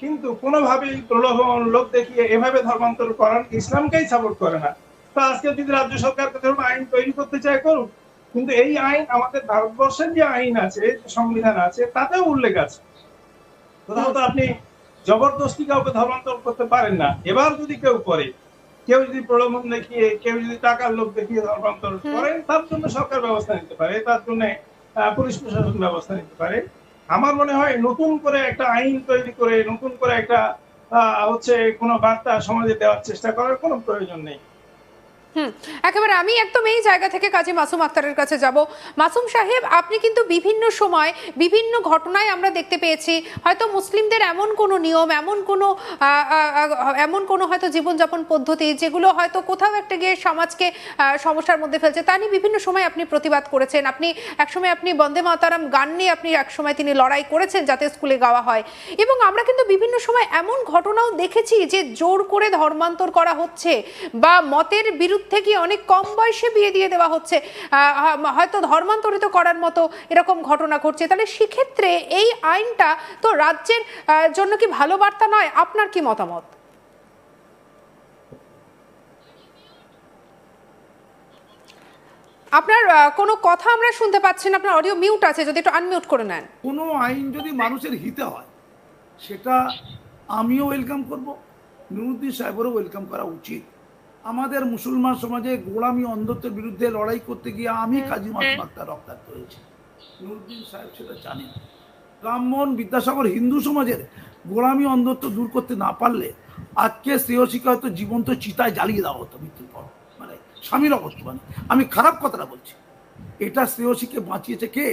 C: কিন্তু কোনোভাবেই প্রলোভন, লোক দেখিয়ে এভাবে ধর্মান্তর করার ইসলামকেই সাপোর্ট করে না। তো আজকে যদি রাজ্য সরকার ধরুন আইন তৈরি করতে চায় করুক, কিন্তু এই আইন আমাদের ভারতবর্ষের যে আইন আছে, সংবিধান আছে, তাতেও উল্লেখ আছে। প্রথমত আপনি জবরদস্তি কাউকে ধর্মান্তর করতে পারেন না। এবার যদি কেউ করে, কেউ যদি প্রলোভন দেখিয়ে, কেউ যদি টাকার লোভ দেখিয়ে ধর্মান্তর করেন, তার জন্য সরকার ব্যবস্থা নিতে পারে, তার জন্য পুলিশ প্রশাসন ব্যবস্থা নিতে পারে। আমার মনে হয় নতুন করে একটা আইন তৈরি করে, নতুন করে একটা কোনো বার্তা সমাজে দেওয়ার চেষ্টা করার কোনো প্রয়োজন নেই।
B: একেবারে আমি একদম এই জায়গা থেকে কাজী মাসুম আক্তারের কাছে যাব। মাসুম সাহেব, আপনি কিন্তু বিভিন্ন সময় বিভিন্ন ঘটনায় আমরা দেখতে পেয়েছি, হয়তো মুসলিমদের এমন কোনো নিয়ম, এমন কোনো হয়তো জীবনযাপন পদ্ধতি যেগুলো হয়তো কোথাও একটা গিয়ে সমাজকে সমস্যার মধ্যে ফেলছে, তা নিয়ে বিভিন্ন সময় আপনি প্রতিবাদ করেছেন। একসময় আপনি বন্দে মাতারাম গান নিয়ে একসময় তিনি লড়াই করেছেন যাতে স্কুলে গাওয়া হয়। এবং আমরা কিন্তু বিভিন্ন সময় এমন ঘটনাও দেখেছি যে জোর করে ধর্মান্তর করা হচ্ছে বা মতের বিরুদ্ধে থেকে অনেক কম বয়সে বিয়ে দিয়ে দেওয়া হচ্ছে, হয়তো ধর্মান্তরিত করার মতো এরকম ঘটনা ঘটছে। তাহলে সেক্ষেত্রে এই আইনটা তো রাজ্যের জন্য কি ভালো বার্তা নয়? আপনার কি মতামত? আপনার কোনো কথা আমরা শুনতে পাচ্ছি না, আপনার অডিও মিউট আছে, যদি একটু আনমিউট করে নেন।
K: কোনো আইন যদি মানুষের হিতে হয় সেটা আমিও ওয়েলকাম করব, নুরুদ্দিন সাহেবেরও ওয়েলকাম করা উচিত। আমাদের মুসলমান সমাজে গোলামি অন্ধত্বের বিরুদ্ধে লড়াই করতে গিয়ে আমি কাজী মাসুম আক্তার রক্তাক্ত হয়েছি, নুরুদ্দিন সাহেব সেটা জানেন। রামমোহন বিদ্যাসাগর হিন্দু সমাজের গোলামি অন্ধত্ব দূর করতে না পারলে আজকে শ্রেয়সীকে হয়তো জীবন্ত চিতায় জ্বালিয়ে দেওয়া হতো মৃত্যুর পর, মানে স্বামীর অবর্তমানে। আমি খারাপ কথাটা বলছি, এটা শ্রেয়সীকে বাঁচিয়েছে কে?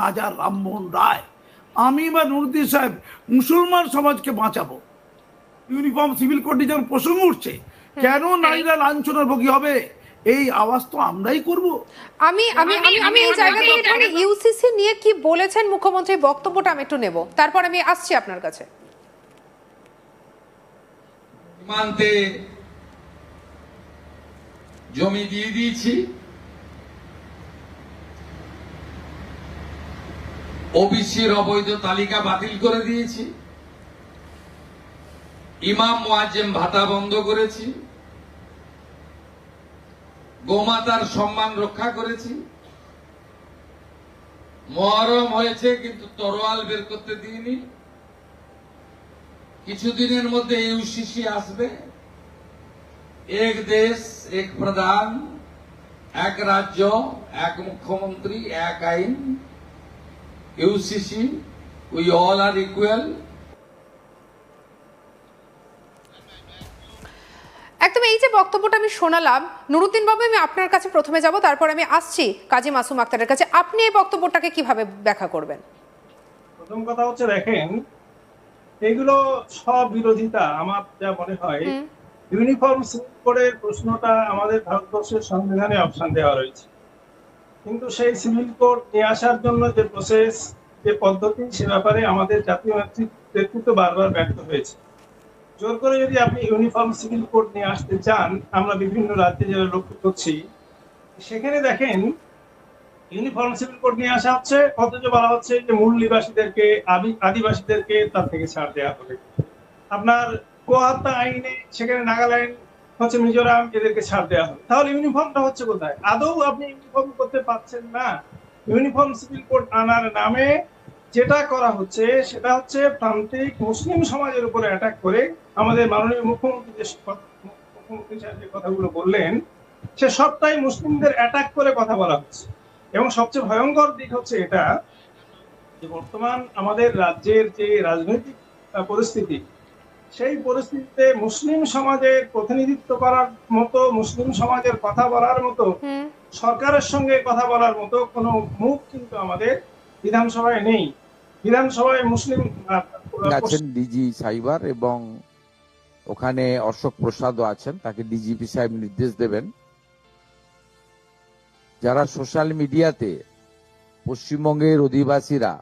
K: রাজা রামমোহন রায়। আমি বা নুরুদ্দিন সাহেব মুসলমান সমাজকে বাঁচাবো। ইউনিফর্ম সিভিল কোড নিয়ে যখন প্রসঙ্গ উঠছে, কেন নারীরা লাঞ্ছনার ভোগী হবে, এই আওয়াজ তো আমরাই করব।
B: আমি এই জায়গা থেকে ইউসিসি নিয়ে কি বলেছেন মুখ্যমন্ত্রী, বক্তব্যটা আমি একটু নেব, তারপর আমি আসছি আপনার কাছে।
D: সীমান্তে জমি দিয়ে দিয়েছি, ওবিসির অবৈধ তালিকা বাতিল করে দিয়েছি, ইমাম মুয়াজ্জিম ভাতা বন্ধ করেছি, গোমাতার সম্মান রক্ষা করেছি। মহরম হয়েছে কিন্তু তরোয়াল বের করতে দিইনি। কিছুদিনের মধ্যে ইউসিসি আসবে, এক দেশ এক প্রধান, এক রাজ্য এক মুখ্যমন্ত্রী এক আইন, UCC, we all are equal.
B: একদম এই যে বক্তব্যটা আমি শোনালাম, নুরুদ্দিন বাবু আমি আপনার কাছে প্রথমে যাব, তারপর আমি আসছি কাজী মাসুম আক্তারের কাছে। আপনি এই বক্তব্যটাকে কিভাবে ব্যাখ্যা করবেন?
C: প্রথম কথা হচ্ছে, দেখেন, এগুলো সব বিরোধিতা। আমার যা মনে হয়, ইউনিফর্ম সিভিল কোডের প্রশ্নটা আমাদের ভারতবর্ষের সংবিধানে অপশন দেওয়া রয়েছে, কিন্তু সেই সিভিল কোড নিয়ে আসার জন্য যে প্রসেস, যে পদ্ধতি, সে ব্যাপারে আমাদের জাতীয় নেতৃত্ব বারবার ব্যর্থ হয়েছে। জোর করে যদি আপনি ইউনিফর্ম সিভিল কোড নিয়ে আসতে চান, আমরা বিভিন্ন রাজ্যে যারা লক্ষ্য করছি, সেখানে দেখেন ইউনিফর্ম সিভিল কোড নিয়ে আসা হচ্ছে, অথচ বলা হচ্ছে যে মূল নিবাসীদেরকে, আদিবাসীদেরকে তার থেকে ছাড় দেওয়া হবে। আপনার গোহত্যা আইনে সেখানে নাগাল্যান্ড, মিজোরাম, এদেরকে ছাড় দেওয়া হবে। তাহলে ইউনিফর্মটা হচ্ছে কোথায়? আদৌ আপনি ইউনিফর্ম করতে পারছেন না। ইউনিফর্ম সিভিল কোড আনার নামে যেটা করা হচ্ছে সেটা হচ্ছে প্রান্তিক মুসলিম সমাজের উপরে অ্যাটাক করে। আমাদের মাননীয় মুখ্যমন্ত্রী সাহেব যে কথাগুলো বললেন, সে সবটাই মুসলিমদের অ্যাটাক করে কথা বলা হচ্ছে। এবং সবচেয়ে ভয়ঙ্কর দিক হচ্ছে এটা যে বর্তমান আমাদের রাজ্যের যে রাজনৈতিক পরিস্থিতি, সেই পরিস্থিতিতে মুসলিম সমাজের প্রতিনিধিত্ব করার মতো, মুসলিম সমাজের কথা বলার মতো, সরকারের সঙ্গে কথা বলার মতো কোনো মুখ কিন্তু আমাদের বিধানসভায় নেই। বিধানসভায় মুসলিম
A: আছেন ডিজি সাইবার, এবং ওখানে অশোক প্রসাদও আছেন, তাকে ডিজিপি সাহেব নির্দেশ দেবেন যারা সোশ্যাল মিডিয়াতে পশ্চিমবঙ্গের অধিবাসীরা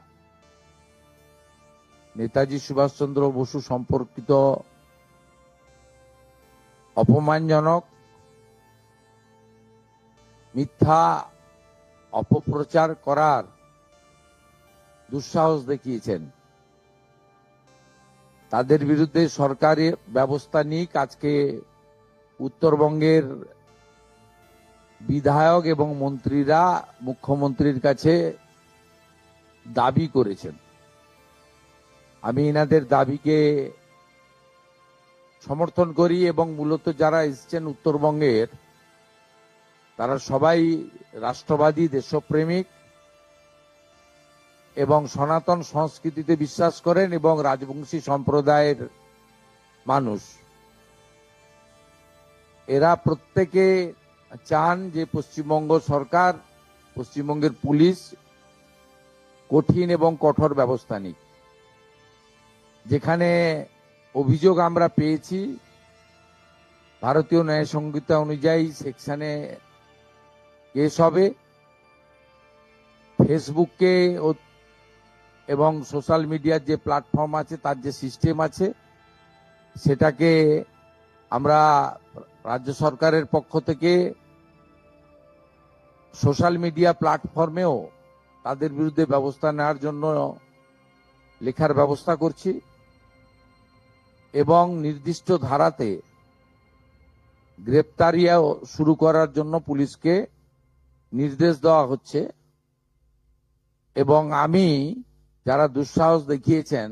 A: নেতাজি সুভাষচন্দ্র বসু সম্পর্কিত অপমানজনক মিথ্যা অপপ্রচার করার দুঃসাহস দেখিয়েছেন, তাদের বিরুদ্ধে সরকারি ব্যবস্থা নিক আজকে উত্তরবঙ্গের বিধায়ক এবং মন্ত্রীরা মুখ্যমন্ত্রীর কাছে দাবি করেছেন। আমি এনাদের দাবিকে সমর্থন করি, এবং মূলত যারা এসেছেন উত্তরবঙ্গের তারা সবাই রাষ্ট্রবাদী, দেশপ্রেমিক এবং সনাতন সংস্কৃতিতে বিশ্বাস করেন এবং রাজবংশী সম্প্রদায়ের মানুষ। এরা প্রত্যেকে চান যে পশ্চিমবঙ্গ সরকার, পশ্চিমবঙ্গের পুলিশ কঠিন এবং কঠোর ব্যবস্থা নিক। যেখানে অভিযোগ আমরা পেয়েছি ভারতীয় ন্যায় সংহিতা অনুযায়ী সেকশনে কেস হবে। ফেসবুককে এবং সোশ্যাল মিডিয়ার যে প্ল্যাটফর্ম আছে, তার যে সিস্টেম আছে, সেটাকে আমরা রাজ্য সরকারের পক্ষ থেকে সোশ্যাল মিডিয়া প্ল্যাটফর্মেও তাদের বিরুদ্ধে ব্যবস্থা নেওয়ার জন্য লেখার ব্যবস্থা করছি, এবং নির্দিষ্ট ধারাতে গ্রেপ্তারিও শুরু করার জন্য পুলিশকে নির্দেশ দেওয়া হচ্ছে। এবং আমি যারা দুঃসাহস দেখিয়েছেন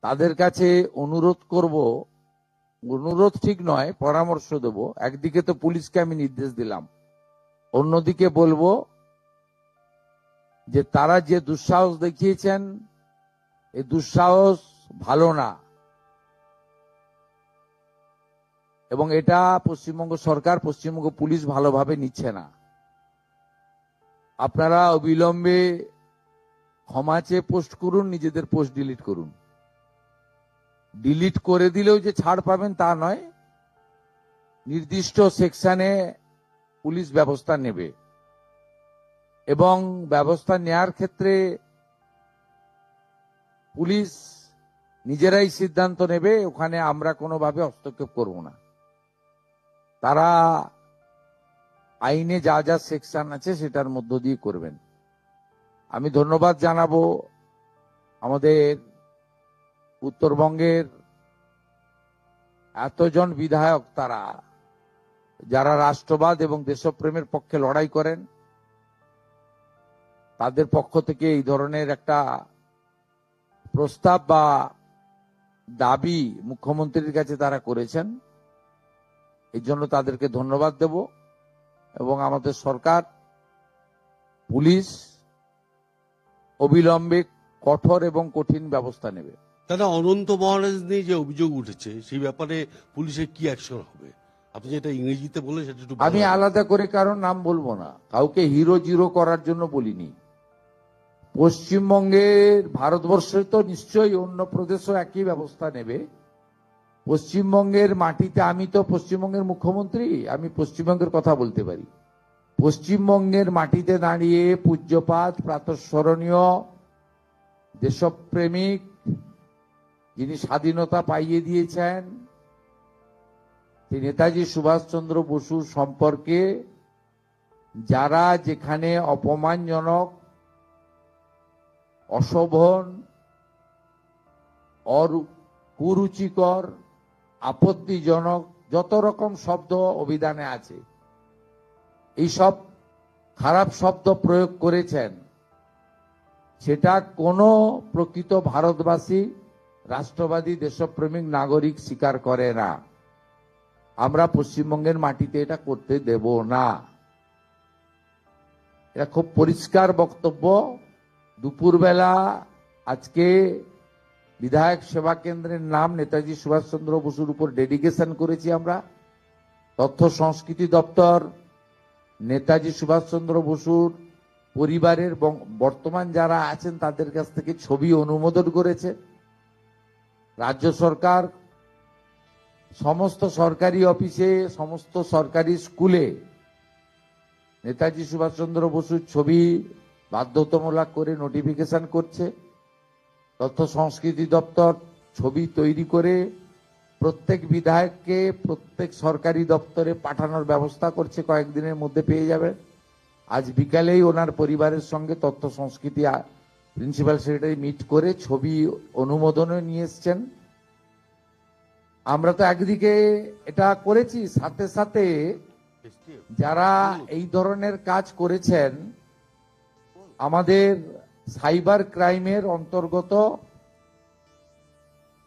A: তাদের কাছে অনুরোধ করব, অনুরোধ ঠিক নয়, পরামর্শ দেব। একদিকে তো পুলিশকে আমি নির্দেশ দিলাম, অন্যদিকে বলবো যে তারা যে দুঃসাহস দেখিয়েছেন এই দুঃসাহস ভালো না, এবং এটা পশ্চিমবঙ্গ সরকার, পশ্চিমবঙ্গ পুলিশ ভালোভাবে নিচ্ছে না। আপনারা অবিলম্বে ক্ষমা চেয়ে পোস্ট করুন, নিজেদের পোস্ট ডিলিট করুন। ডিলিট করে দিলেও যে ছাড় পাবেন তা নয়, নির্দিষ্ট সেকশনে পুলিশ ব্যবস্থা নেবে, এবং ব্যবস্থা নেয়ার ক্ষেত্রে পুলিশ নিজেরাই সিদ্ধান্ত নেবে, ওখানে আমরা কোনোভাবে হস্তক্ষেপ করব না। তারা আইনে যা যা সেকশন আছে সেটার মধ্য দিয়ে করবেন। আমি ধন্যবাদ জানাবো আমাদের উত্তরবঙ্গের এতজন বিধায়ক, তারা যারা রাষ্ট্রবাদ এবং দেশপ্রেমের পক্ষে লড়াই করেন, তাদের পক্ষ থেকে এই ধরনের একটা প্রস্তাব বা দাবি মুখ্যমন্ত্রীর কাছে তারা করেছেন। এই জন্য তাদেরকে ধন্যবাদ দেব, এবং আমাদের সরকার, পুলিশ অবিলম্বে কঠোর এবং কঠিন ব্যবস্থা নেবে।
L: দাদা, অনন্ত মহারাজ নিয়ে যে অভিযোগ উঠেছে সেই ব্যাপারে পুলিশের কি অ্যাকশন হবে? আপনি যেটা ইংরেজিতে বলেন সেটা একটু
A: আমি আলাদা করে কারোর নাম বলবো না, কাউকে হিরো জিরো করার জন্য বলিনি। পশ্চিমবঙ্গের, ভারতবর্ষে তো নিশ্চয়ই অন্য প্রদেশও একই ব্যবস্থা নেবে। পশ্চিমবঙ্গের মাটিতে, আমি তো পশ্চিমবঙ্গের মুখ্যমন্ত্রী, আমি পশ্চিমবঙ্গের কথা বলতে পারি। পশ্চিমবঙ্গের মাটিতে দাঁড়িয়ে পূজ্যপাত, প্রাতঃস্মরণীয় দেশপ্রেমিক, যিনি স্বাধীনতা পাইয়ে দিয়েছেন, নেতাজি সুভাষচন্দ্র বসু সম্পর্কে যারা যেখানে অপমানজনক, অশোভন, কুরুচিকর, আপত্তিজনক যত রকম শব্দ অভিধানে আছে, এই সব খারাপ শব্দ প্রয়োগ করেছেন, সেটা কোনো প্রকৃত ভারতবাসী, রাষ্ট্রবাদী, দেশপ্রেমিক নাগরিক স্বীকার করে না। আমরা পশ্চিমবঙ্গের মাটিতে এটা করতে দেব না। এটা খুব পরিষ্কার বক্তব্য দুপুরবেলা আজকে বিধায়ক সেবা কেন্দ্রের নাম নেতাজি সুভাষচন্দ্র বসুর উপর ডেডিকেশন করেছি আমরা। তথ্য সংস্কৃতি দপ্তর নেতাজি সুভাষচন্দ্র বসুর পরিবারের বর্তমান যারা আছেন তাদের কাছ থেকে ছবি অনুমোদন করেছে। রাজ্য সরকার সমস্ত সরকারি অফিসে, সমস্ত সরকারি স্কুলে নেতাজি সুভাষচন্দ্র বসুর ছবি বাধ্যতামূলক করে নোটিফিকেশন করছে। তথ্য সংস্কৃতি দপ্তর ছবি তৈরি করে প্রত্যেক বিধায়ককে প্রত্যেক সরকারি দপ্তরে পাঠানোর ব্যবস্থা করছে, কয়েকদিনের মধ্যে পেয়ে যাবে। আজ বিকালেই ওনার পরিবারের সঙ্গে তথ্য সংস্কৃতি প্রিন্সিপাল সেক্রেটারি মিট করে ছবি অনুমোদনে নিয়ে এসছেন। আমরা তো একদিকে এটা করেছি, সাথে সাথে যারা এই ধরনের কাজ করেছেন আমাদের সাইবার ক্রাইমের অন্তর্গত,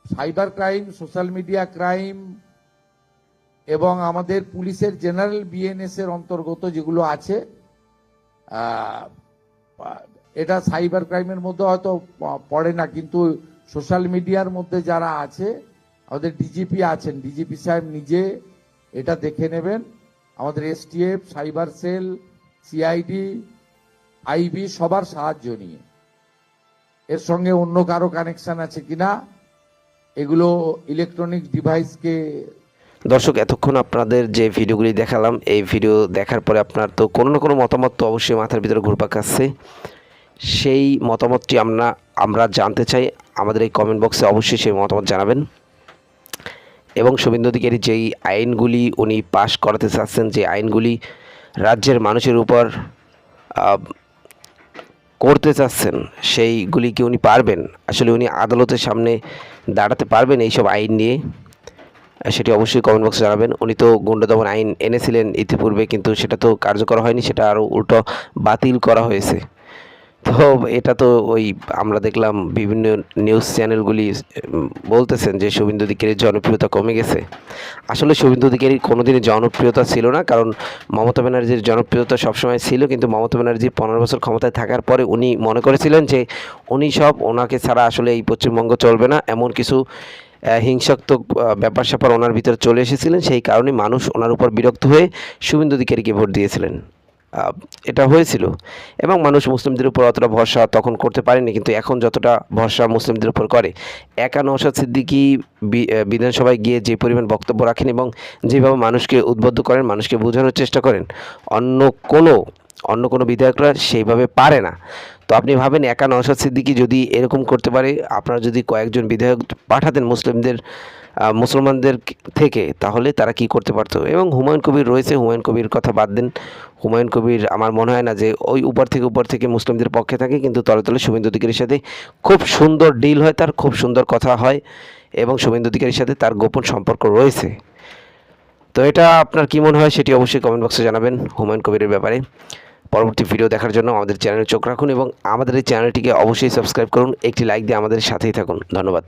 A: cyber crime, social media crime এবং আমাদের পুলিশের জেনারেল বিএনএস এর অন্তর্গত যেগুলো আছে, এটা সাইবার ক্রাইমের মধ্যে হয়তো পড়ে না, কিন্তু সোশ্যাল মিডিয়ার মধ্যে যারা আছে, আমাদের ডিজিপি আছেন, ডিজিপি সাহেব নিজে এটা দেখে নেবেন। আমাদের STF, cyber cell, CID, IB সবার সাহায্য নিয়ে এর সঙ্গে অন্য কারো কানেকশন আছে কিনা এগুলো ইলেকট্রনিক ডিভাইসকে।
G: দর্শক, এতক্ষণ আপনাদের যে ভিডিওগুলি দেখালাম, এই ভিডিও দেখার পরে আপনার তো কোনো না কোনো মতামত তো অবশ্যই মাথার ভিতরে ঘুরপাক খাচ্ছে। সেই মতামতটি আমরা জানতে চাই। আমাদের এই কমেন্ট বক্সে অবশ্যই সেই মতামত জানাবেন। এবং শুভেন্দু অধিকারী যেই আইনগুলি উনি পাশ করাতে চাচ্ছেন, যে আইনগুলি রাজ্যের মানুষের উপর করতে চাচ্ছেন, সেইগুলি কি উনি পারবেন? আসলে উনি আদালতের সামনে দাঁড়াতে পারবেন এইসব আইন নিয়ে? সেটি অবশ্যই কমেন্ট বক্সে জানাবেন। উনি তো গুন্ডা দমন আইন এনেছিলেন ইতিপূর্বে, কিন্তু সেটা তো কার্যকর হয়নি, সেটা আরও উল্টো বাতিল করা হয়েছে। তো এটা তো ওই আমরা দেখলাম বিভিন্ন নিউজ চ্যানেলগুলি বলতেছেন যে শুভেন্দু অধিকারীর জনপ্রিয়তা কমে গেছে। আসলে শুভেন্দু অধিকারীর কোনোদিনই জনপ্রিয়তা ছিল না, কারণ মমতা ব্যানার্জির জনপ্রিয়তা সবসময় ছিল। কিন্তু মমতা ব্যানার্জি 15 বছর ক্ষমতায় থাকার পরে উনি মনে করেছিলেন যে ওনাকে ছাড়া আসলে এই পশ্চিমবঙ্গ চলবে না, এমন কিছু হিংসাত্মক ব্যাপার স্যাপার ওনার ভিতরে চলে এসেছিলেন। সেই কারণে মানুষ ওনার উপর বিরক্ত হয়ে শুভেন্দু অধিকারীকে ভোট দিয়েছিলেন। এটা হয়েছিল এবং মানুষ মুসলিমদের উপর অতটা ভরসা তখন করতে পারেনি, কিন্তু এখন যতটা ভরসা মুসলিমদের উপর করে। একা নওশাদ সিদ্দিকী বিধানসভায় গিয়ে যে পরিমাণ বক্তব্য রাখেন এবং যেভাবে মানুষকে উদ্বুদ্ধ করেন, মানুষকে বোঝানোর চেষ্টা করেন, অন্য কোনো বিধায়করা সেইভাবে পারে না। তো আপনি ভাবেন একা নওশাদ সিদ্দিকী যদি এরকম করতে পারে, আপনারা যদি কয়েকজন বিধায়ক পাঠাতেন মুসলমানদের থেকে, তাহলে তারা কি করতে পারতো। এবং হুমায়ুন কবির রয়েছে, হুমায়ুন কবির কথা বাদ দেন। হুমায়ুন কবির আমার মনে হয় না যে ওই উপর থেকে মুসলিমদের পক্ষে থাকে, কিন্তু তলে তলে শুভেন্দু অধিকারীর সাথে খুব সুন্দর ডিল হয়, তার খুব সুন্দর কথা হয় এবং শুভেন্দু অধিকারীর সাথে তার গোপন সম্পর্ক রয়েছে। তো এটা আপনার কি মনে হয় সেটি অবশ্যই কমেন্ট বক্সে জানাবেন হুমায়ুন কবিরের ব্যাপারে। পরবর্তী ভিডিও দেখার জন্য আমাদের চ্যানেলে চোখ রাখুন এবং আমাদের এই চ্যানেলটিকে অবশ্যই সাবস্ক্রাইব করুন। একটি লাইক দিয়ে আমাদের সাথেই থাকুন। ধন্যবাদ।